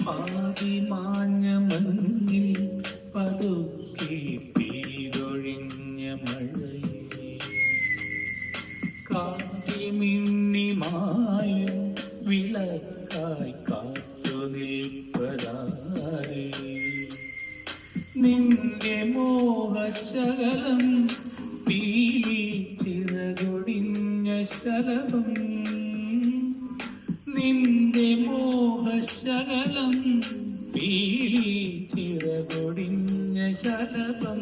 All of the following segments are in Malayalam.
പാതിമാഞ്ഞ മഞ്ഞിൽ പതുക്കെ പെയ്തൊഴിഞ്ഞ മഴയെ കാറ്റിൽ മിന്നിമായും വിളക്കായി കാത്തു നിൽപ്പതാരേ നിന്റെ മോഹശകലം പീലി ചിറകൊടിഞ്ഞ ശലഭം നിന്റെ മോഹശകലം പീലി ചിറകൊടിഞ്ഞ ശലഭം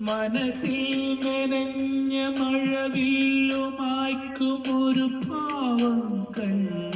മനസ്സിൽ മെനഞ്ഞ മഴവില്ലുമായ്ക്കുമൊരു പാവം കണ്ണു